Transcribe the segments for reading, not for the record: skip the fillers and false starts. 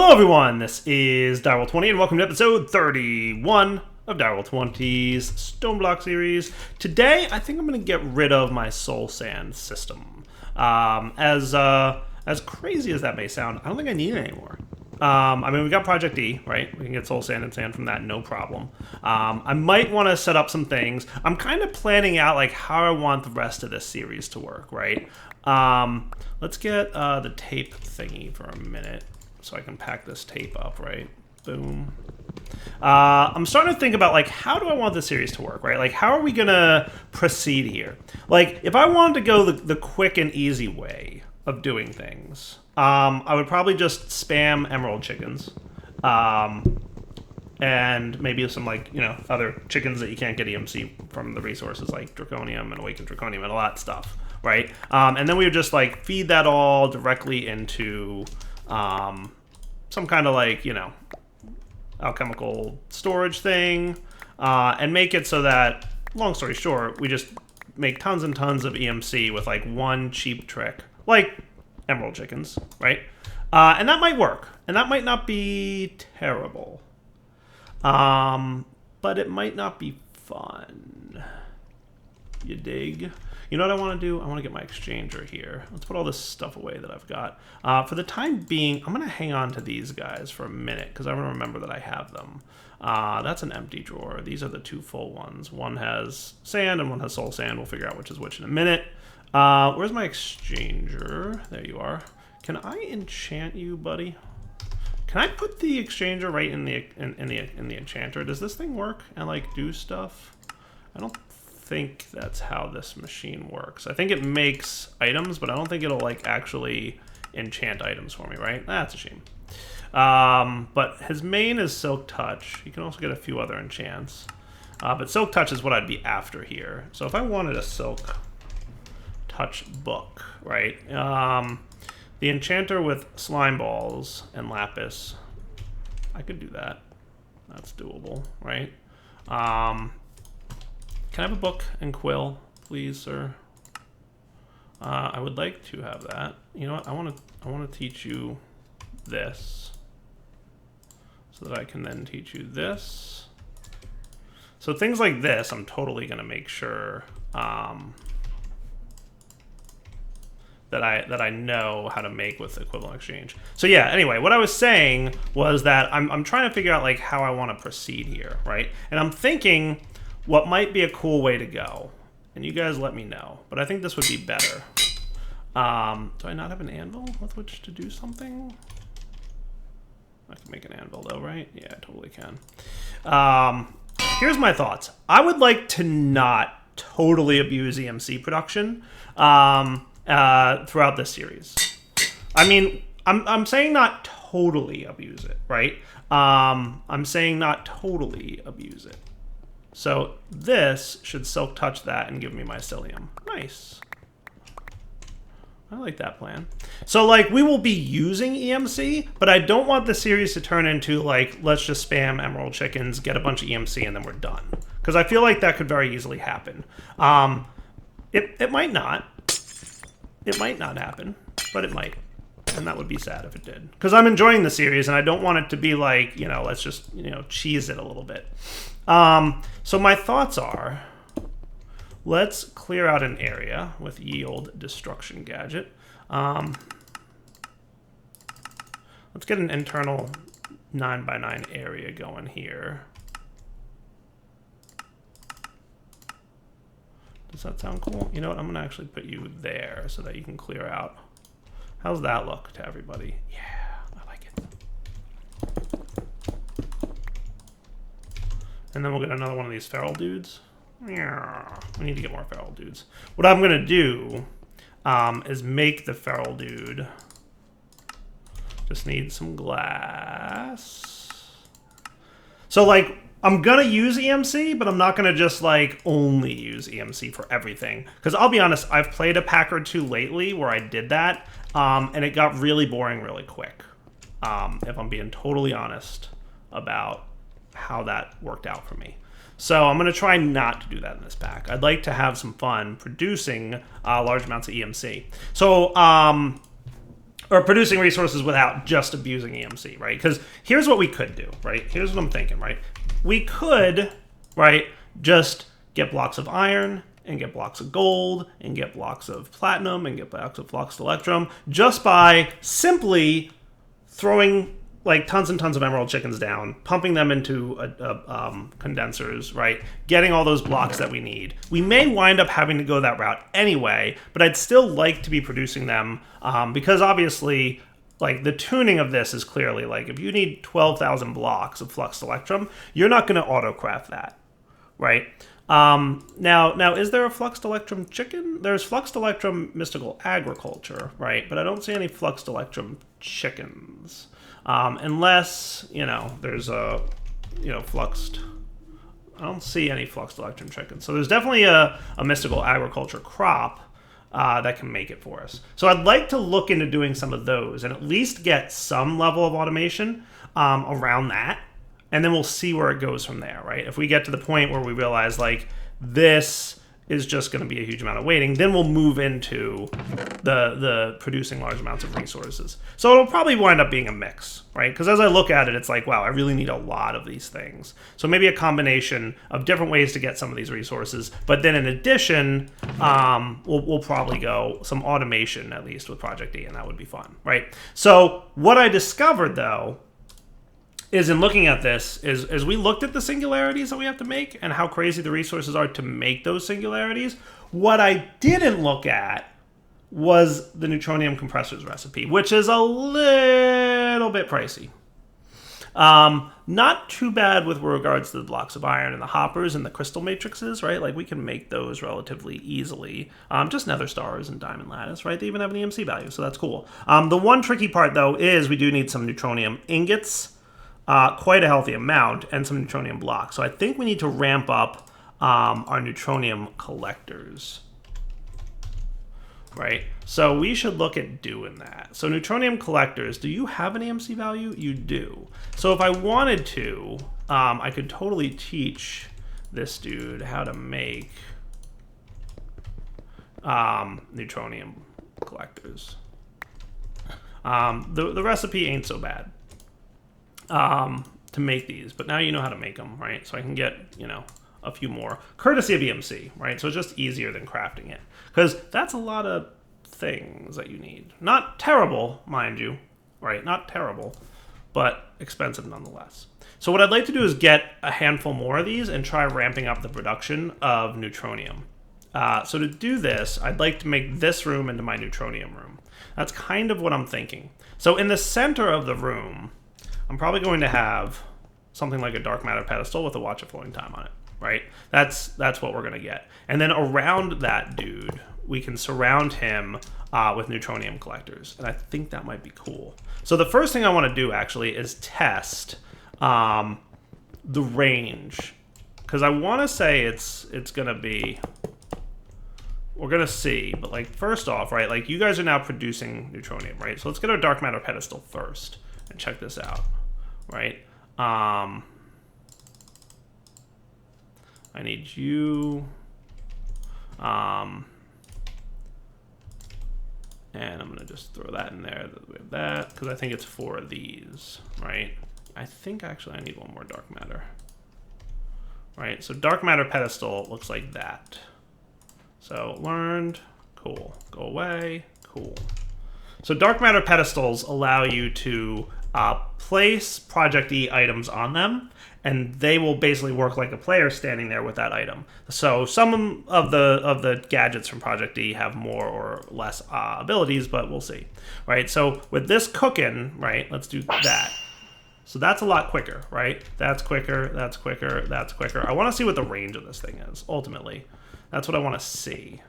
Hello everyone, this is Direwolf20 and welcome to episode 31 of Direwolf20's Stoneblock series. Today, I think I'm going to get rid of my soul sand system. As crazy as that may sound, I don't think I need it anymore. I mean, we got Project E, right? We can get soul sand and sand from that, no problem. I might want to set up some things. I'm kind of planning out like how I want the rest of this series to work, right? Let's get the tape thingy for a minute so I can pack this tape up, right? Boom. I'm starting to think about like how do I want this series to work, right? Like how are we gonna proceed here? Like if I wanted to go the quick and easy way of doing things, I would probably just spam emerald chickens, and maybe some like other chickens that you can't get EMC from the resources like Draconium and Awakened Draconium and all that stuff, right? And then we would just like feed that all directly into some kind of like alchemical storage thing, and make it so that, long story short, we just make tons and tons of EMC with like one cheap trick, like emerald chickens, right? And that might work, and that might not be terrible, but it might not be fun. You dig? You know what I want to do? I want to get my exchanger here. Let's put all this stuff away that I've got. For the time being, I'm going to hang on to these guys for a minute because I want to remember that I have them. That's an empty drawer. These are the two full ones. One has sand and one has soul sand. We'll figure out which is which in a minute. Where's my exchanger? There you are. Can I enchant you, buddy? Can I put the exchanger right in the enchanter? Does this thing work and like do stuff? I don't think that's how this machine works. I think it makes items, but I don't think it'll like actually enchant items for me, right? That's a shame. But his main is Silk Touch. You can also get a few other enchants. But Silk Touch is what I'd be after here. So if I wanted a Silk Touch book, right? The enchanter with slime balls and lapis, I could do that. That's doable, right? Can I have a book and quill, please, sir? I would like to have that. You know what? I want to teach you this, so that I can then teach you this. So things like this, I'm totally gonna make sure that I know how to make with equivalent exchange. So yeah. Anyway, what I was saying was that I'm trying to figure out like how I want to proceed here, right? And I'm thinking what might be a cool way to go, and you guys let me know, but I think this would be better. Do I not have an anvil with which to do something? I can make an anvil though, right? Yeah, I totally can. Here's my thoughts. I would like to not totally abuse EMC production throughout this series. I mean, I'm saying not totally abuse it, right? I'm saying not totally abuse it. So this should Silk Touch that and give me mycelium. Nice. I like that plan. So like we will be using EMC, but I don't want the series to turn into like, let's just spam emerald chickens, get a bunch of EMC, and then we're done. Because I feel like that could very easily happen. It might not. It might not happen, but it might. And that would be sad if it did. Because I'm enjoying the series, and I don't want it to be like, let's just, cheese it a little bit. So my thoughts are, let's clear out an area with Yield Destruction Gadget. Let's get an internal 9x9 area going here. Does that sound cool? You know what? I'm going to actually put you there so that you can clear out. How's that look to everybody? Yeah, I like it. And then we'll get another one of these feral dudes. Yeah, we need to get more feral dudes. What I'm going to do is make the feral dude. Just need some glass. So, like, I'm going to use EMC, but I'm not going to just, like, only use EMC for everything. Because I'll be honest, I've played a pack or two lately where I did that, and it got really boring really quick. If I'm being totally honest about how that worked out for me. So I'm going to try not to do that in this pack. I'd like to have some fun producing large amounts of EMC. So or producing resources without just abusing EMC, right? Because here's what we could do, right? Here's what I'm thinking, right? We could, right, just get blocks of iron and get blocks of gold and get blocks of platinum and get blocks of flux electrum just by simply throwing like tons and tons of emerald chickens down, pumping them into condensers, right? Getting all those blocks that we need. We may wind up having to go that route anyway, but I'd still like to be producing them because obviously, like the tuning of this is clearly like if you need 12,000 blocks of flux electrum, you're not going to autocraft that, right? Now, is there a Fluxed Electrum chicken? There's Fluxed Electrum Mystical Agriculture, right? But I don't see any Fluxed Electrum chickens. Unless, there's a, Fluxed... I don't see any Fluxed Electrum chickens. So there's definitely a Mystical Agriculture crop that can make it for us. So I'd like to look into doing some of those and at least get some level of automation around that. And then we'll see where it goes from there, right? If we get to the point where we realize, like, this is just going to be a huge amount of waiting, then we'll move into the producing large amounts of resources. So it'll probably wind up being a mix, right? Because as I look at it, it's like, wow, I really need a lot of these things. So maybe a combination of different ways to get some of these resources. But then in addition, we'll probably go some automation, at least, with Project E, and that would be fun, right? So what I discovered, though, is in looking at this, is as we looked at the singularities that we have to make and how crazy the resources are to make those singularities, what I didn't look at was the Neutronium compressors recipe, which is a little bit pricey. Not too bad with regards to the blocks of iron and the hoppers and the crystal matrices, right? Like we can make those relatively easily. Just nether stars and diamond lattice, right? They even have an EMC value, so that's cool. The one tricky part, though, is we do need some Neutronium ingots, quite a healthy amount, and some Neutronium blocks. So I think we need to ramp up our Neutronium collectors, right? So we should look at doing that. So Neutronium collectors, do you have an EMC value? You do. So if I wanted to, I could totally teach this dude how to make Neutronium collectors. The recipe ain't so bad. To make these, but now you know how to make them, right? So I can get, a few more, courtesy of EMC, right? So it's just easier than crafting it, because that's a lot of things that you need. Not terrible, mind you, right? Not terrible, but expensive nonetheless. So what I'd like to do is get a handful more of these and try ramping up the production of Neutronium. So to do this, I'd like to make this room into my Neutronium room. That's kind of what I'm thinking. So in the center of the room, I'm probably going to have something like a dark matter pedestal with a watch of flowing time on it, right? That's what we're going to get. And then around that dude, we can surround him with Neutronium collectors. And I think that might be cool. So the first thing I want to do, actually, is test the range. Because I want to say it's going to be... We're going to see. But, like, first off, right, like, you guys are now producing Neutronium, right? So let's get our dark matter pedestal first and check this out. Right? I need you. And I'm going to just throw that in there. With that, because I think it's 4 of these, right? I think actually I need one more dark matter. Right? So dark matter pedestal looks like that. So learned. Cool. Go away. Cool. So dark matter pedestals allow you to place Project E items on them, and they will basically work like a player standing there with that item. So some of the gadgets from Project E have more or less abilities, but we'll see. Right? So with this cooking, right, let's do that. So that's a lot quicker, right? That's quicker, that's quicker, that's quicker. I want to see what the range of this thing is, ultimately. That's what I want to see.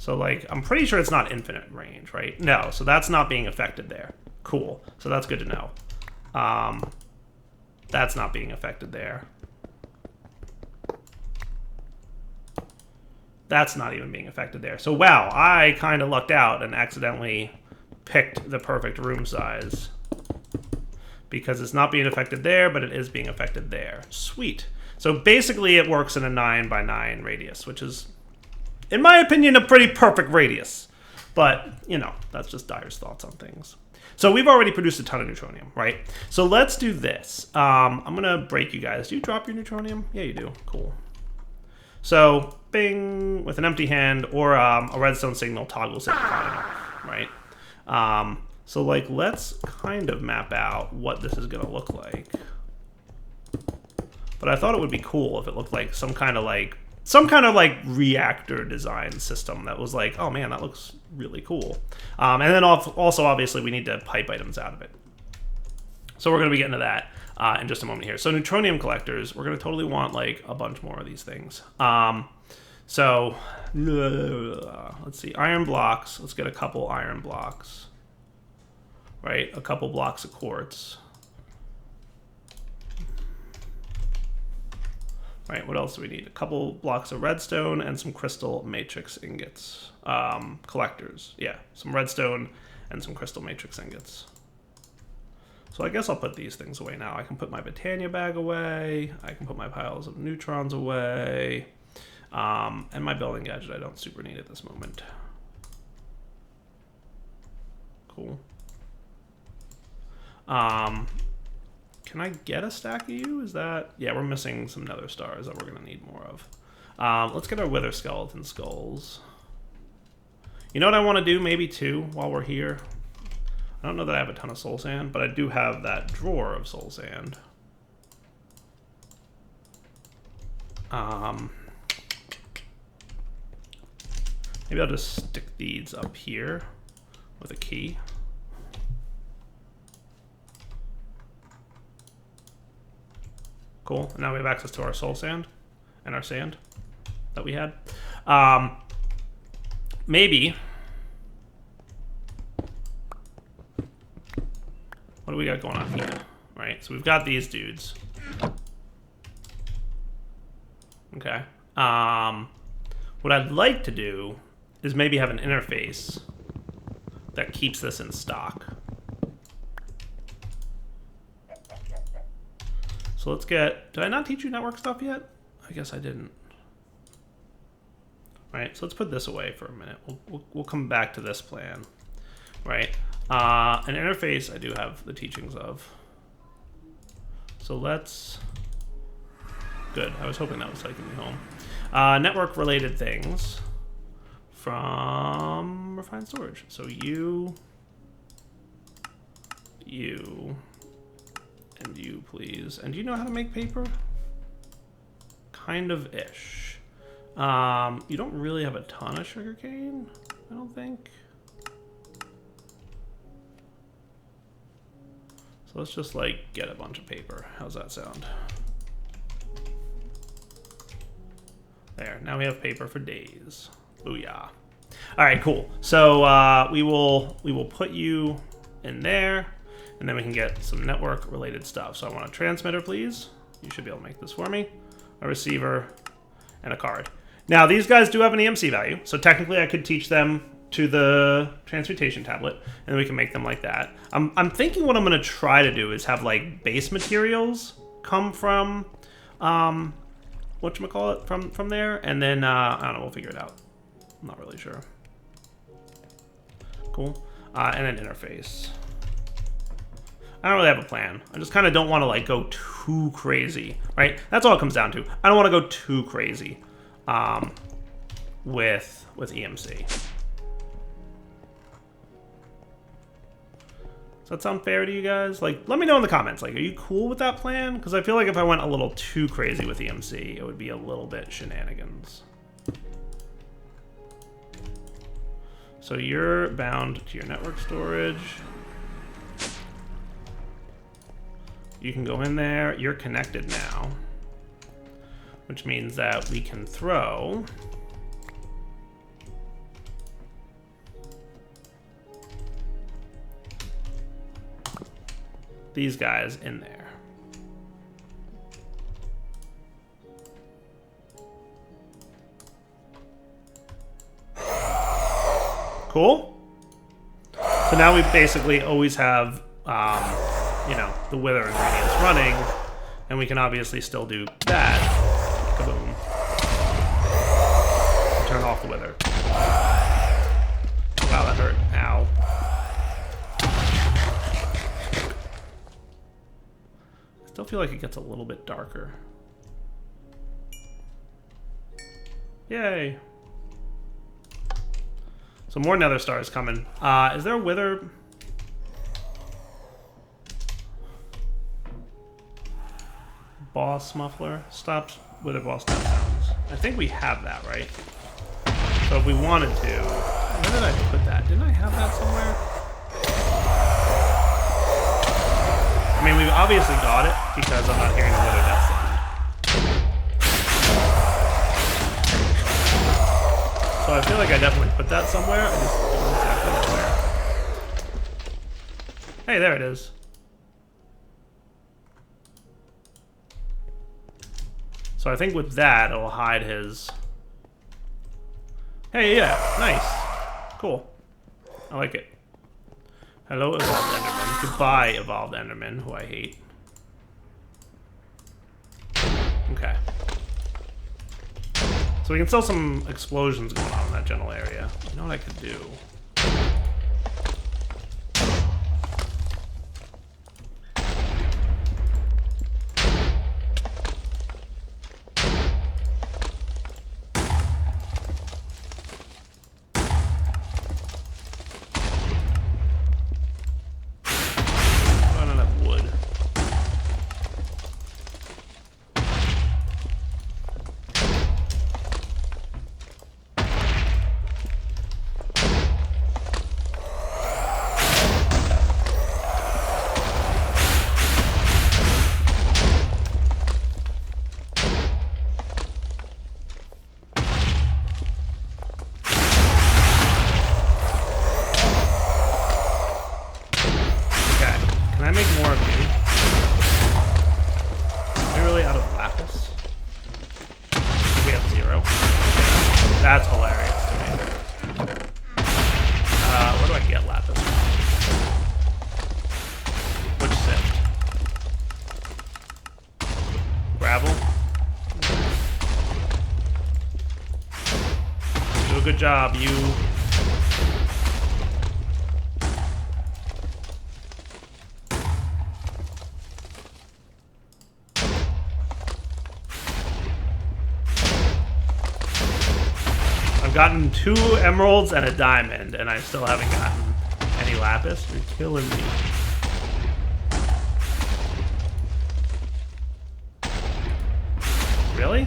So, like, I'm pretty sure it's not infinite range, right? No, so that's not being affected there. Cool. So that's good to know. That's not being affected there. That's not even being affected there. So, wow, I kind of lucked out and accidentally picked the perfect room size. Because it's not being affected there, but it is being affected there. Sweet. So basically it works in a 9 by 9 radius, which is in my opinion, a pretty perfect radius. But, you know, that's just Dyer's thoughts on things. So we've already produced a ton of neutronium, right? So let's do this. I'm going to break you guys. Do you drop your neutronium? Yeah, you do. Cool. So, bing, with an empty hand or a redstone signal toggle signal, right? So, like, let's kind of map out what this is going to look like. But I thought it would be cool if it looked like some kind of reactor design system that was like, oh man, that looks really cool. And then also, obviously, we need to pipe items out of it. So we're going to be getting to that in just a moment here. So neutronium collectors, we're going to totally want like a bunch more of these things. So let's see, iron blocks. Let's get a couple iron blocks, right? A couple blocks of quartz. Right, what else do we need? A couple blocks of redstone and some crystal matrix ingots. Collectors, yeah. Some redstone and some crystal matrix ingots. So I guess I'll put these things away now. I can put my Britannia bag away. I can put my piles of neutrons away. And my building gadget I don't super need at this moment. Cool. Can I get a stack of you? Is that... Yeah, we're missing some nether stars that we're going to need more of. Let's get our wither skeleton skulls. You know what I want to do? Maybe two while we're here. I don't know that I have a ton of soul sand, but I do have that drawer of soul sand. Maybe I'll just stick these up here with a key. Cool. And now we have access to our soul sand and our sand that we had. Maybe. What do we got going on here? Right. So we've got these dudes. Okay. What I'd like to do is maybe have an interface that keeps this in stock. So let's get... Did I not teach you network stuff yet? I guess I didn't. Right, so let's put this away for a minute. We'll come back to this plan. Right. An interface I do have the teachings of. So let's... Good. I was hoping that was taking me home. Network-related things from refined storage. So you, and you, please. And do you know how to make paper? Kind of ish. You don't really have a ton of sugarcane, I don't think. So let's just like get a bunch of paper. How's that sound? There, now we have paper for days. Booyah. All right, cool. So we will put you in there, and then we can get some network-related stuff. So I want a transmitter, please. You should be able to make this for me. A receiver, and a card. Now, these guys do have an EMC value, so technically I could teach them to the transmutation tablet, and then we can make them like that. I'm thinking what I'm going to try to do is have, like, base materials come from... whatchamacallit, from there, and then, I don't know, we'll figure it out. I'm not really sure. Cool. And then interface. I don't really have a plan. I just kind of don't want to, like, go too crazy, right? That's all it comes down to. I don't want to go too crazy with EMC. Does that sound fair to you guys? Like, let me know in the comments. Like, are you cool with that plan? Because I feel like if I went a little too crazy with EMC, it would be a little bit shenanigans. So you're bound to your network storage. You can go in there. You're connected now, which means that we can throw... these guys in there. Cool. So now we basically always have, you know, the wither ingredients running, and we can obviously still do that. Kaboom. Turn off off the wither. Wow, that hurt. Ow. I still feel like it gets a little bit darker. Yay. So more nether stars coming. Is there a wither? Boss muffler? Stops wither boss death sounds. I think we have that, right? So if we wanted to... Where did I put that? Didn't I have that somewhere? I mean, we've obviously got it because I'm not hearing the wither death sound. So I feel like I definitely put that somewhere. I just don't exactly know where. Hey, there it is. So I think with that, it'll hide his... Hey, yeah, nice. Cool. I like it. Hello, Evolved Enderman. Goodbye, Evolved Enderman, who I hate. Okay. So we can still some explosions going on in that general area. You know what I could do? That's hilarious to me. Where do I get lapis? Which sift? Gravel? Do a good job, you. I've gotten 2 emeralds and a diamond, and I still haven't gotten any lapis. You're killing me. Really?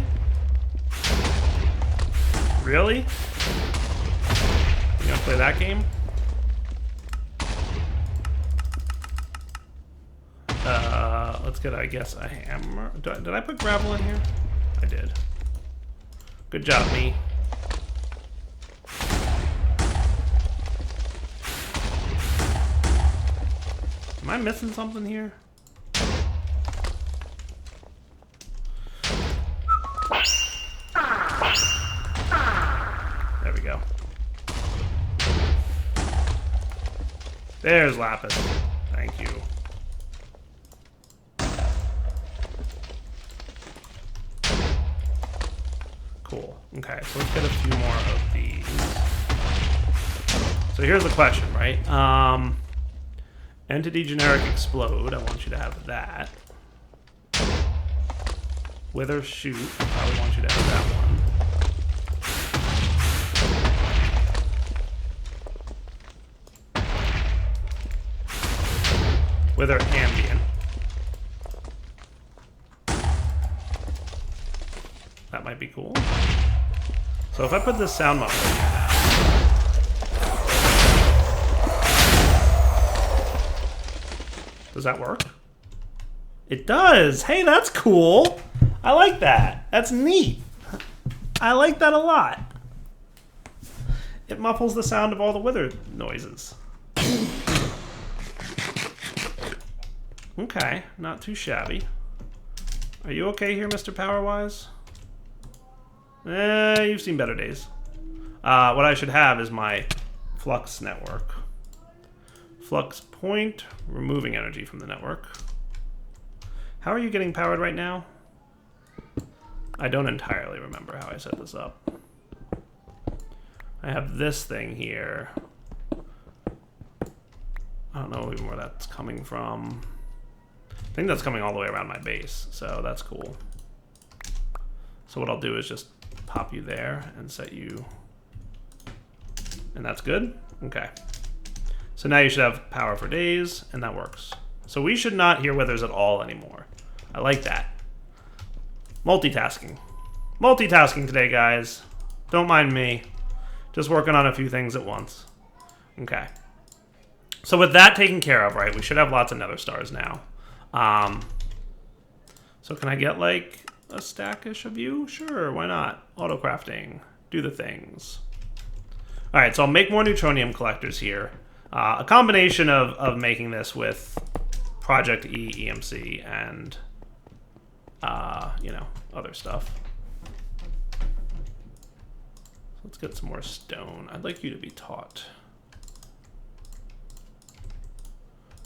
Really? You gonna play that game? Let's get, I guess, a hammer. Did I put gravel in here? I did. Good job, me. Am I missing something here? There we go. There's lapis. Thank you. Cool. Okay, so let's get a few more of these. So here's the question, right? Entity generic explode. I want you to have that. Wither shoot. I probably want you to have that one. Wither ambient. That might be cool. So if I put this sound muffler in here now. Does that work? It does! Hey, that's cool! I like that. That's neat. I like that a lot. It muffles the sound of all the wither noises. Okay, not too shabby. Are you okay here, Mr. Powerwise? You've seen better days. What I should have is my flux network. Flux point, removing energy from the network. How are you getting powered right now? I don't entirely remember how I set this up. I have this thing here. I don't know even where that's coming from. I think that's coming all the way around my base, so that's cool. So what I'll do is just pop you there and set you, and that's good? Okay. So now you should have power for days, and that works. So we should not hear withers at all anymore. I like that. Multitasking. Multitasking today, guys. Don't mind me. Just working on a few things at once. Okay. So with that taken care of, right, we should have lots of nether stars now. So can I get like a stackish of you? Sure, why not? Auto crafting. Do the things. All right, so I'll make more Neutronium collectors here. A combination of making this with Project E, EMC, and, you know, other stuff. Let's get some more stone. I'd like you to be taught.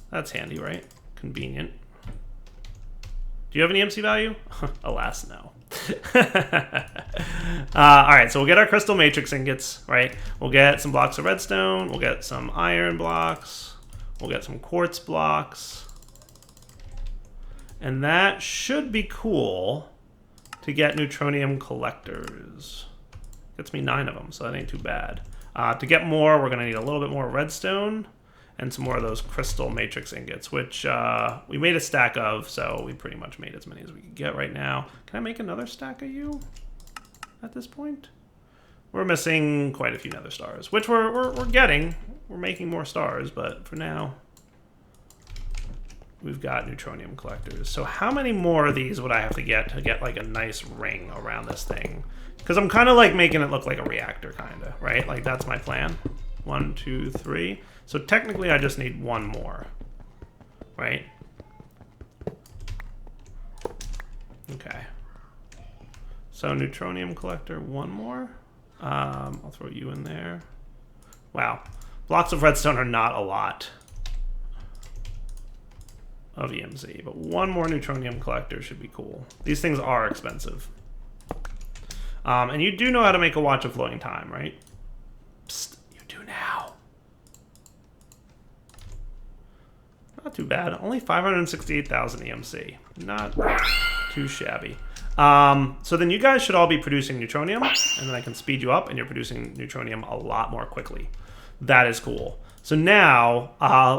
That's handy, right? Convenient. Do you have an EMC value? Alas, no. All right, so we'll get our crystal matrix ingots, right? We'll get some blocks of redstone. We'll get some iron blocks. We'll get some quartz blocks. And that should be cool to get Neutronium collectors. Gets me 9 of them, so that ain't too bad. To get more, we're going to need a little bit more redstone and some more of those crystal matrix ingots, which we made a stack of, so we pretty much made as many as we could get right now. Can I make another stack of you at this point? We're missing quite a few nether stars, which we're getting. We're making more stars, but for now, we've got Neutronium collectors. So how many more of these would I have to get like a nice ring around this thing? Because I'm kind of like making it look like a reactor, kind of, right? Like that's my plan. 1, 2, 3. So technically I just need one more, right? Okay. So Neutronium collector, one more. I'll throw you in there. Wow. Blocks of redstone are not a lot of EMC, but one more Neutronium collector should be cool. These things are expensive. And you do know how to make a watch of flowing time, right? Psst, you do now. Not too bad. Only 568,000 EMC. Not too shabby. So then you guys should all be producing Neutronium, and then I can speed you up, and you're producing Neutronium a lot more quickly. That is cool. So now,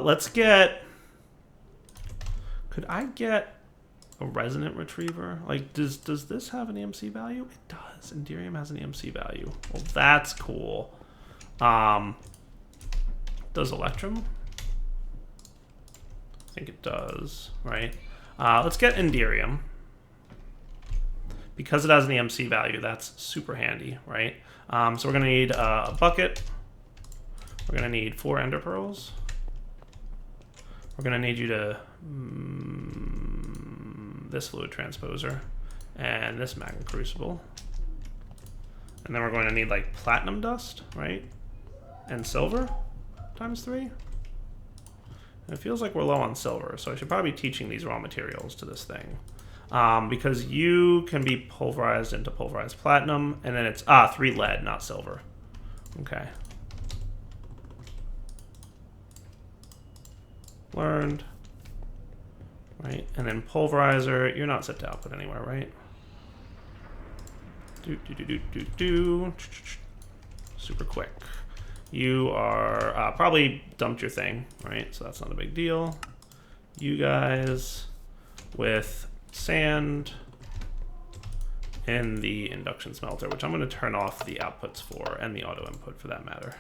let's get... Could I get a resonant retriever? Like, does this have an EMC value? It does. Enderium has an EMC value. Well, that's cool. Does Electrum? I think it does, right? Let's get Enderium. Because it has an EMC value, that's super handy, right? So we're gonna need a bucket. We're gonna need 4 ender pearls. We're gonna need you to this fluid transposer and this magma crucible. And then we're going to need like platinum dust, right? And silver times 3. And it feels like we're low on silver, so I should probably be teaching these raw materials to this thing. Because you can be pulverized into pulverized platinum, and then it's 3 lead, not silver. Okay. Learned. Right, and then pulverizer, you're not set to output anywhere, right? Super quick. You are probably dumped your thing, right? So that's not a big deal. You guys with sand in the induction smelter, which I'm going to turn off the outputs for, and the auto input for that matter.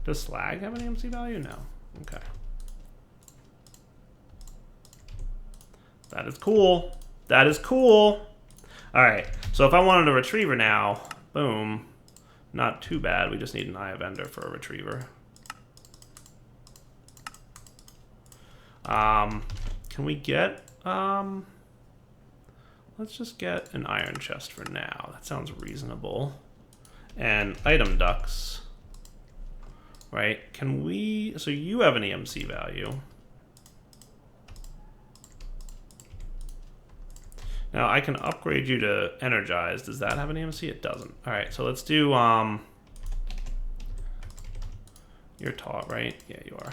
Does slag have an EMC value? No. Okay. That is cool. That is cool. All right. So if I wanted a retriever now, boom. Not too bad. We just need an Eye of Ender for a retriever. Can we get... let's just get an iron chest for now. That sounds reasonable. And item ducts. Right, can we, so you have an EMC value. Now I can upgrade you to energized. Does that have an EMC? It doesn't. All right, so let's do, you're taut, right? Yeah, you are.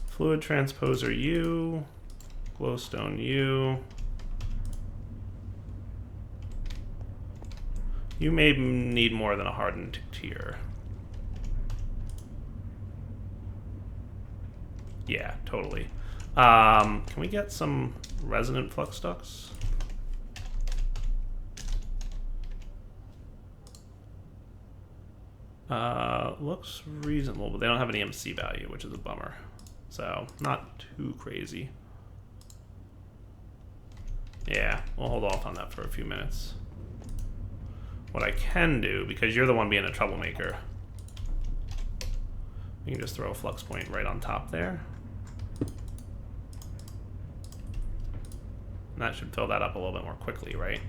Fluid transposer U, glowstone U. You may need more than a hardened tier. Yeah, totally. Can we get some resonant flux ducts? Looks reasonable, but they don't have an EMC value, which is a bummer. So, not too crazy. Yeah, we'll hold off on that for a few minutes. What I can do, because you're the one being a troublemaker, you can just throw a flux point right on top there. And that should fill that up a little bit more quickly, right?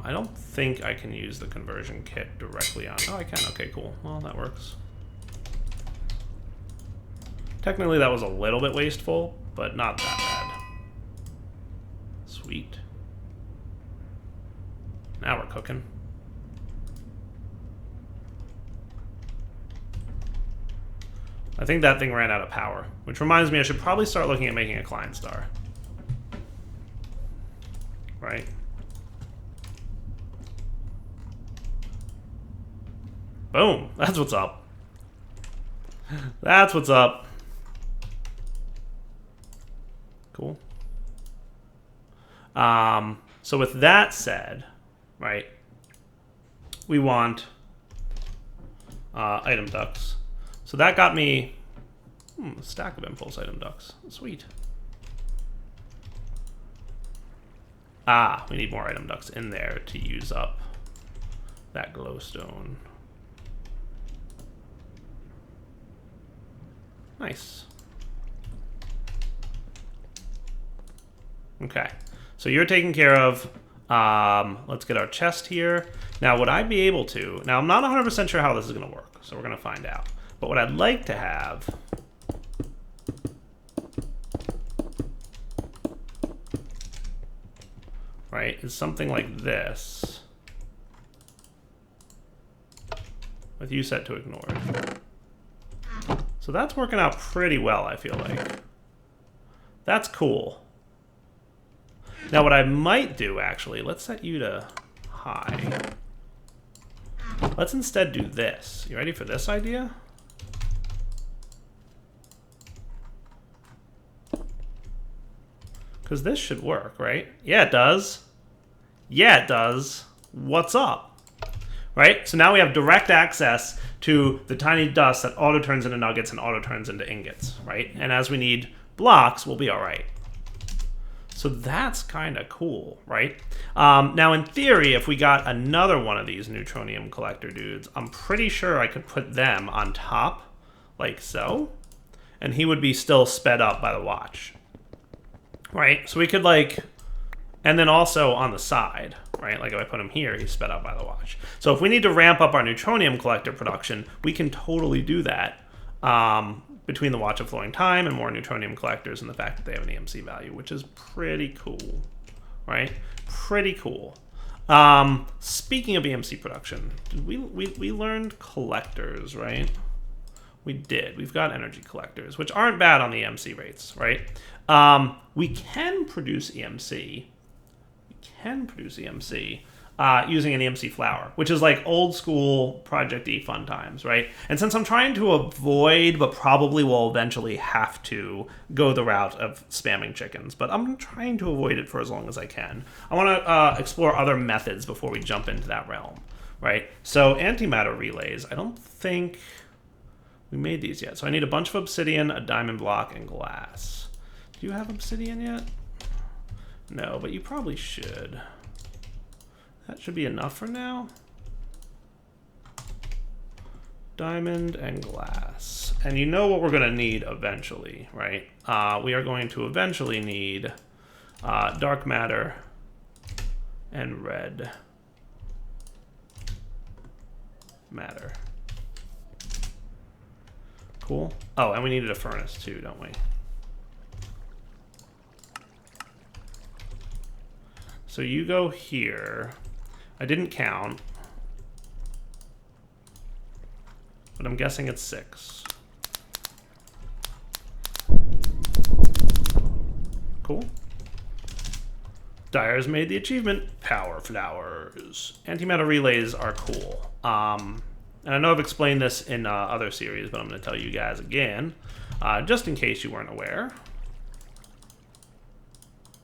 I don't think I can use the conversion kit directly on... Oh, I can. Okay, cool. Well, that works. Technically, that was a little bit wasteful, but not that bad. Sweet. Now we're cooking. I think that thing ran out of power, which reminds me I should probably start looking at making a Klein star. Right? Boom. That's what's up. That's what's up. Cool. So with that said, right, we want item ducts. So that got me a stack of impulse item ducts. Sweet. Ah, we need more item ducts in there to use up that glowstone. Nice. Okay, so you're taken care of. Let's get our chest here. Now, would I be able to... Now, I'm not 100% sure how this is going to work, so we're going to find out. But what I'd like to have... right, is something like this. With you set to ignored. So that's working out pretty well, I feel like. That's cool. Now what I might do, actually, let's set you to high. Let's instead do this. You ready for this idea? Because this should work, right? Yeah, it does. Yeah, it does. What's up? Right? So now we have direct access to the tiny dust that auto turns into nuggets and auto turns into ingots, right? And as we need blocks, we'll be all right. So that's kind of cool, right? Now, in theory, if we got another one of these Neutronium collector dudes, I'm pretty sure I could put them on top, like so, and he would be still sped up by the watch, right? So we could, like, and then also on the side, right? Like if I put him here, he's sped up by the watch. So if we need to ramp up our Neutronium collector production, we can totally do that between the Watch of Flowing Time and more Neutronium collectors and the fact that they have an EMC value, which is pretty cool, right? Pretty cool. Speaking of EMC production, we learned collectors, right? We did. We've got energy collectors, which aren't bad on the EMC rates, right? We can produce EMC. Using an EMC flower, which is like old school Project E fun times, right? And since I'm trying to avoid, but probably will eventually have to go the route of spamming chickens, but I'm trying to avoid it for as long as I can. I want to explore other methods before we jump into that realm, right? So antimatter relays, I don't think we made these yet. So I need a bunch of obsidian, a diamond block, and glass. Do you have obsidian yet? No, but you probably should. That should be enough for now. Diamond and glass. And you know what we're going to need eventually, right? We are going to eventually need dark matter and red. matter. Cool. Oh, and we needed a furnace too, don't we? So you go here. I didn't count, but I'm guessing it's 6. Cool. Dyer's made the achievement. Power flowers. Antimatter relays are cool. And I know I've explained this in other series, but I'm going to tell you guys again, just in case you weren't aware.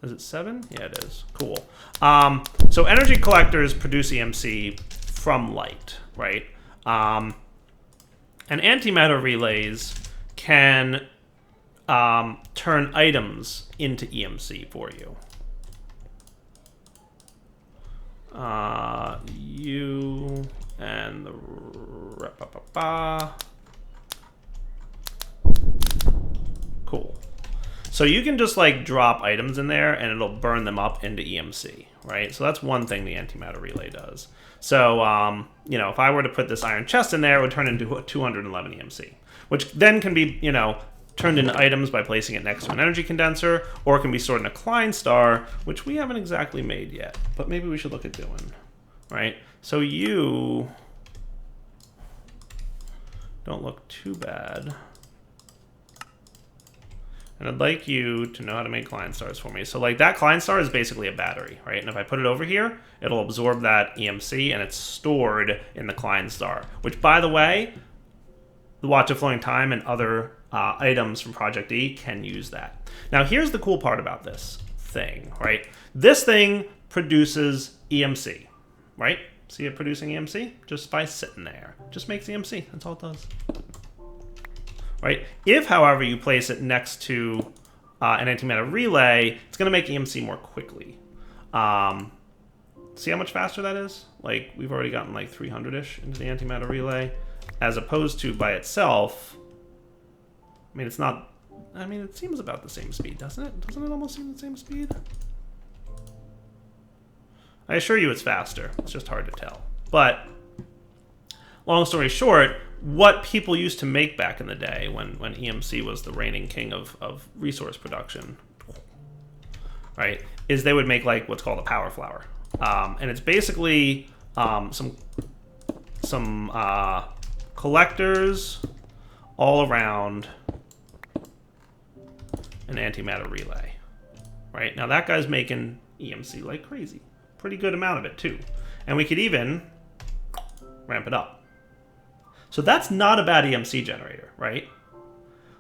Is it 7? Yeah, it is. Cool. So energy collectors produce EMC from light, right? And antimatter relays can turn items into EMC for you. You and the cool. So you can just like drop items in there and it'll burn them up into EMC, right? So that's one thing the antimatter relay does. So, you know, if I were to put this iron chest in there, it would turn into 211 EMC, which then can be, you know, turned into items by placing it next to an energy condenser, or it can be stored in a Klein star, which we haven't exactly made yet, but maybe we should look at doing, right? So you don't look too bad. And I'd like you to know how to make Klein stars for me. So like that Klein star is basically a battery, right? And if I put it over here, it'll absorb that EMC and it's stored in the Klein star, which by the way, the Watch of Flowing Time and other items from Project E can use that. Now here's the cool part about this thing, right? This thing produces EMC, right? See it producing EMC? Just by sitting there. Just makes EMC, that's all it does. Right? If, however, you place it next to an antimatter relay, it's going to make EMC more quickly. See how much faster that is? Like, we've already gotten like 300-ish into the antimatter relay, as opposed to by itself. I mean, it's not... I mean, it seems about the same speed, doesn't it? Doesn't it almost seem the same speed? I assure you it's faster. It's just hard to tell. But, long story short, what people used to make back in the day when EMC was the reigning king of resource production, right, is they would make like what's called a power flower. And it's basically some collectors all around an antimatter relay, right? Now that guy's making EMC like crazy. Pretty good amount of it too. And we could even ramp it up. So that's not a bad EMC generator, right?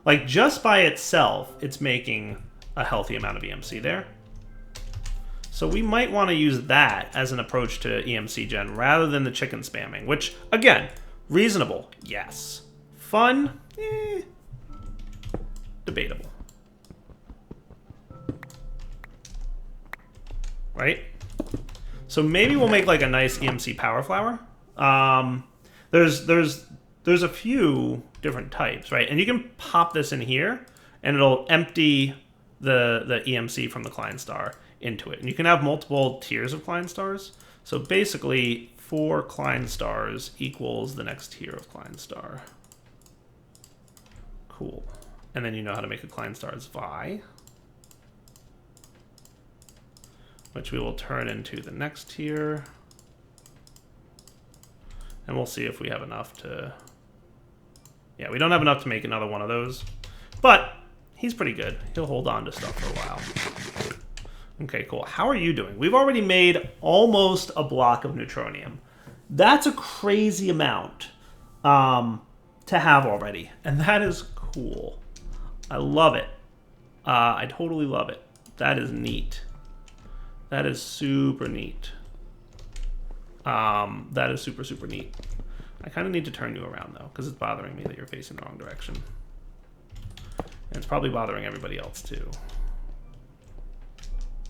Like just by itself, it's making a healthy amount of EMC there. So we might want to use that as an approach to EMC gen rather than the chicken spamming, which again, reasonable, yes. Fun, debatable. Right? So maybe we'll make like a nice EMC power flower. There's a few different types, right? And you can pop this in here and it'll empty the EMC from the Klein star into it. And you can have multiple tiers of Klein stars. So basically 4 Klein stars equals the next tier of Klein star. Cool. And then you know how to make a Klein star's Vi, which we will turn into the next tier. And we'll see if we have enough to... Yeah, we don't have enough to make another one of those. But he's pretty good. He'll hold on to stuff for a while. Okay, cool. How are you doing? We've already made almost a block of Neutronium. That's a crazy amount to have already. And that is cool. I love it. I totally love it. That is neat. That is super neat. That is super, super neat. I kind of need to turn you around, though, because it's bothering me that you're facing the wrong direction. And it's probably bothering everybody else, too.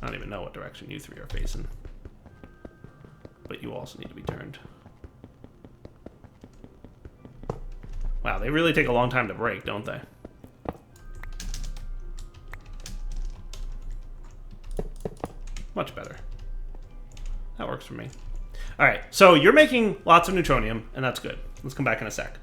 I don't even know what direction you 3 are facing. But you also need to be turned. Wow, they really take a long time to break, don't they? Much better. That works for me. All right, so you're making lots of Neutronium, and that's good. Let's come back in a sec.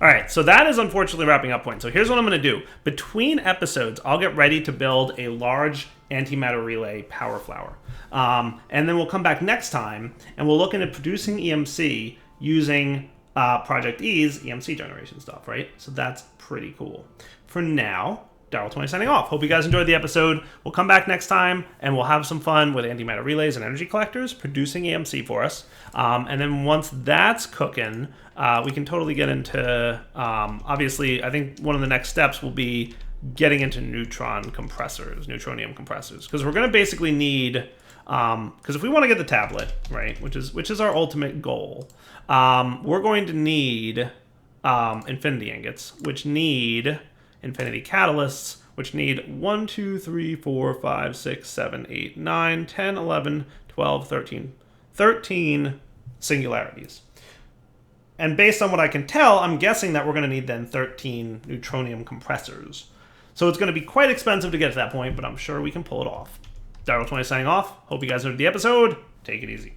All right, so that is unfortunately wrapping up point. So here's what I'm going to do. Between episodes, I'll get ready to build a large antimatter relay power flower. And then we'll come back next time, and we'll look into producing EMC using Project E's EMC generation stuff, right? So that's pretty cool. For now, Daryl20 signing off. Hope you guys enjoyed the episode. We'll come back next time, and we'll have some fun with antimatter relays and energy collectors producing EMC for us. And then once that's cooking, we can totally get into, obviously, I think one of the next steps will be getting into neutron compressors, neutronium compressors, because we're going to basically need, because if we want to get the tablet, right, which is our ultimate goal, we're going to need infinity ingots, which need infinity catalysts, which need 1, 2, 3, 4, 5, 6, 7, 8, 9, 10, 11, 12, 13 singularities. And based on what I can tell, I'm guessing that we're going to need then 13 neutronium compressors. So it's going to be quite expensive to get to that point, but I'm sure we can pull it off. Daryl20 signing off. Hope you guys enjoyed the episode. Take it easy.